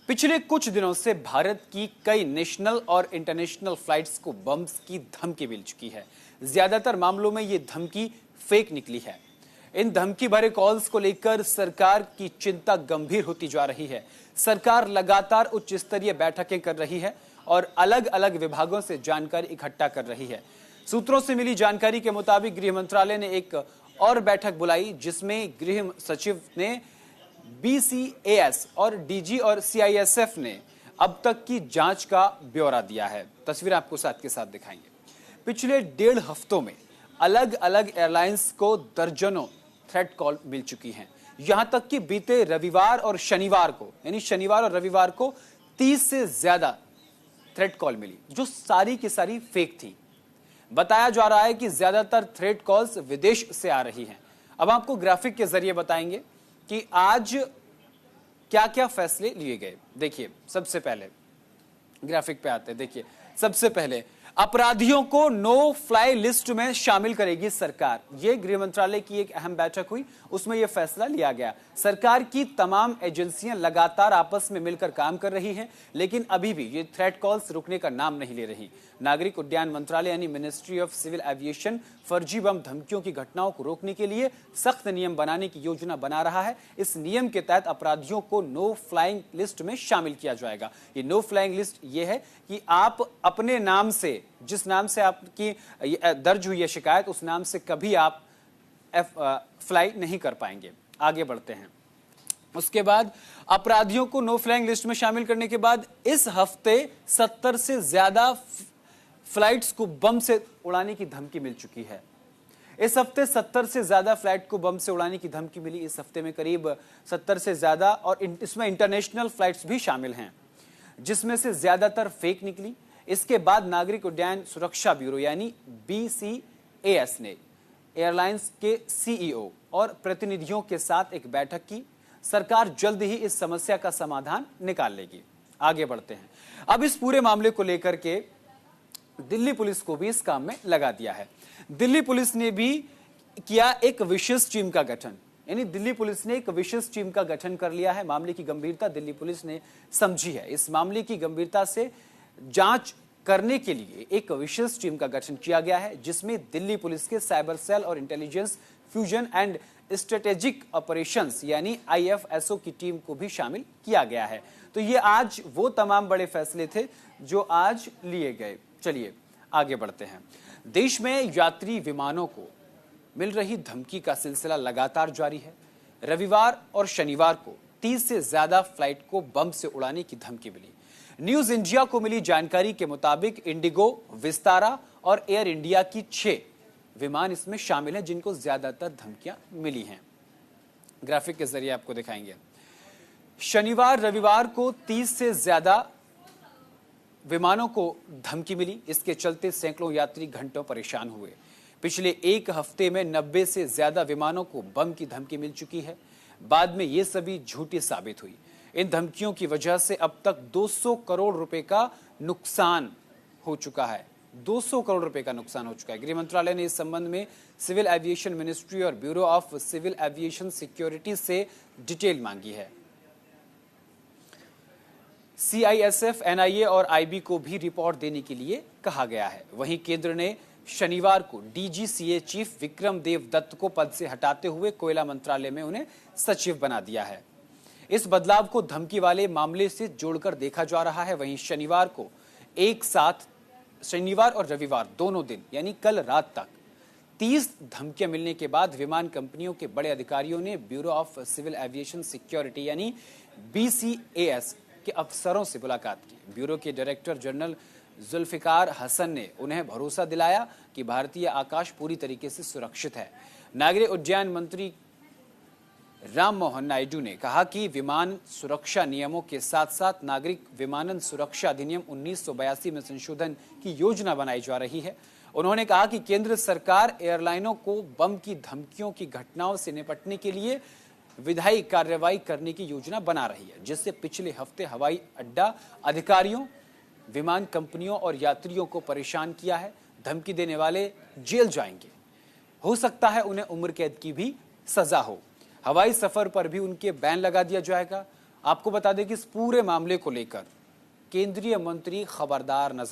पिछले कुछ दिनों से भारत की कई नेशनल और इंटरनेशनल फ्लाइट्स को बम्स की धमकी मिल चुकी है। ज्यादातर मामलों में ये धमकी फेक निकली है। इन धमकी भरे कॉल्स को लेकर सरकार की चिंता गंभीर होती जा रही है। सरकार लगातार उच्च स्तरीय बैठकें कर रही है और अलग अलग विभागों से जानकारी इकट्ठा कर रही है। सूत्रों से मिली जानकारी के मुताबिक गृह मंत्रालय ने एक और बैठक बुलाई, जिसमें गृह सचिव ने बीसीएएस और डीजी और सीआईएसएफ ने अब तक की जांच का ब्यौरा दिया है। तस्वीर आपको साथ के साथ दिखाएंगे। पिछले 1.5 हफ्तों में अलग अलग एयरलाइंस को दर्जनों थ्रेट कॉल मिल चुकी हैं। यहां तक कि बीते रविवार और शनिवार को, यानी शनिवार और रविवार को 30 से ज्यादा थ्रेट कॉल मिली, जो सारी की सारी फेक थी। बताया जा रहा है कि ज्यादातर थ्रेट कॉल्स विदेश से आ रही हैं। अब आपको ग्राफिक के जरिए बताएंगे कि आज क्या क्या फैसले लिए गए। देखिए, सबसे पहले ग्राफिक पे आते हैं। देखिए, सबसे पहले अपराधियों को नो फ्लाई लिस्ट में शामिल करेगी सरकार। यह गृह मंत्रालय की एक अहम बैठक हुई, उसमें यह फैसला लिया गया। सरकार की तमाम एजेंसियां लगातार आपस में मिलकर काम कर रही हैं, लेकिन अभी भी ये थ्रेट कॉल्स रुकने का नाम नहीं ले रही। नागरिक उड्डयन मंत्रालय यानी मिनिस्ट्री ऑफ सिविल एविएशन फर्जी बम धमकियों की घटनाओं को रोकने के लिए सख्त नियम बनाने की योजना बना रहा है। इस नियम के तहत अपराधियों को नो फ्लाइंग लिस्ट में शामिल किया जाएगा। ये नो फ्लाइंग लिस्ट ये है कि आप अपने नाम से, जिस नाम से आपकी दर्ज हुई है शिकायत, उस नाम से कभी आप फ्लाई नहीं कर पाएंगे। आगे बढ़ते हैं। उसके बाद अपराधियों को नो फ्लाइंग लिस्ट में शामिल करने के बाद इस हफ्ते 70 से ज्यादा फ्लाइट्स को बम से उड़ाने की धमकी मिल चुकी है। इस हफ्ते 70 से ज्यादा फ्लाइट को बम से उड़ाने की धमकी मिली। इस हफ्ते में करीब 70 से ज्यादा, और इसमें इंटरनेशनल फ्लाइट्स भी शामिल हैं, जिसमें से ज्यादातर फेक निकली। इसके बाद नागरिक उड्डयन सुरक्षा ब्यूरो यानी बीसीएएस ने एयरलाइंस के सीईओ और प्रतिनिधियों के साथ एक बैठक की। सरकार जल्द ही इस समस्या का समाधान निकाल लेगी। आगे बढ़ते हैं। अब इस पूरे मामले को लेकर के दिल्ली पुलिस को भी इस काम में लगा दिया है। दिल्ली पुलिस ने भी किया एक विशेष टीम का गठन, यानी दिल्ली पुलिस ने एक विशेष टीम का गठन कर लिया है। मामले की गंभीरता दिल्ली पुलिस ने समझी है। इस मामले की गंभीरता से जांच करने के लिए एक विशेष टीम का गठन किया गया है, जिसमें दिल्ली पुलिस के साइबर सेल और intelligence fusion and strategic operations यानी आईएफएसओ की टीम को भी शामिल किया गया है। तो ये आज वो तमाम बड़े फैसले थे जो आज लिए गए। चलिए आगे बढ़ते हैं। देश में यात्री विमानों को मिल रही धमकी का सिलसिला लगातार जारी है। रविवार और शनिवार को 30 से ज्यादा फ्लाइट को बम से उड़ाने की धमकी मिली। न्यूज इंडिया को मिली जानकारी के मुताबिक इंडिगो, विस्तारा और एयर इंडिया की 6 विमान इसमें शामिल हैं, जिनको ज्यादातर धमकियां मिली हैं। ग्राफिक के जरिए आपको दिखाएंगे। शनिवार रविवार को 30 से ज्यादा विमानों को धमकी मिली। इसके चलते सैकड़ों यात्री घंटों परेशान हुए। पिछले एक हफ्ते में 90 से ज्यादा विमानों को बम की धमकी मिल चुकी है। बाद में ये सभी झूठी साबित हुई। इन धमकियों की वजह से अब तक 200 करोड़ रुपए का नुकसान हो चुका है। 200 करोड़ रुपए का नुकसान हो चुका है। गृह मंत्रालय ने इस संबंध में सिविल एविएशन मिनिस्ट्री और bureau of civil aviation security से डिटेल मांगी है। सीआईएसएफ, एनआईए और आईबी को भी रिपोर्ट देने के लिए कहा गया है। वहीं केंद्र ने शनिवार को डीजीसीए चीफ विक्रम देव दत्त को पद से हटाते हुए कोयला मंत्रालय में उन्हें सचिव बना दिया है। इस बदलाव को धमकी वाले मामले से जोड़कर देखा जा रहा है। वहीं शनिवार को एक साथ शनिवार और रविवार दोनों दिन यानी कल रात तक 30 धमकियां मिलने के बाद विमान कंपनियों के बड़े अधिकारियों ने bureau of civil aviation security यानी बीसीएएस के अफसरों से मुलाकात की। ब्यूरो के डायरेक्टर जनरल जुल्फिकार हसन ने उन्हें भरोसा दिलाया कि भारतीय आकाश पूरी तरीके से सुरक्षित है। नागरिक उड्डयन मंत्री राम मोहन नायडू ने कहा कि विमान सुरक्षा नियमों के साथ साथ नागरिक विमानन सुरक्षा अधिनियम 1982 में संशोधन की योजना बनाई जा रही है। उन्होंने कहा कि केंद्र सरकार एयरलाइनों को बम की धमकियों की घटनाओं से निपटने के लिए विधायी कार्रवाई करने की योजना बना रही है, जिससे पिछले हफ्ते हवाई अड्डा अधिकारियों, विमान कंपनियों और यात्रियों को परेशान किया है। धमकी देने वाले जेल जाएंगे। हो सकता है उन्हें उम्र कैद की भी सजा हो। हवाई सफर पर भी उनके बैन लगा दिया जाएगा आपको बता दें कि इस पूरे मामले को लेकर केंद्रीय मंत्री खबरदार नजर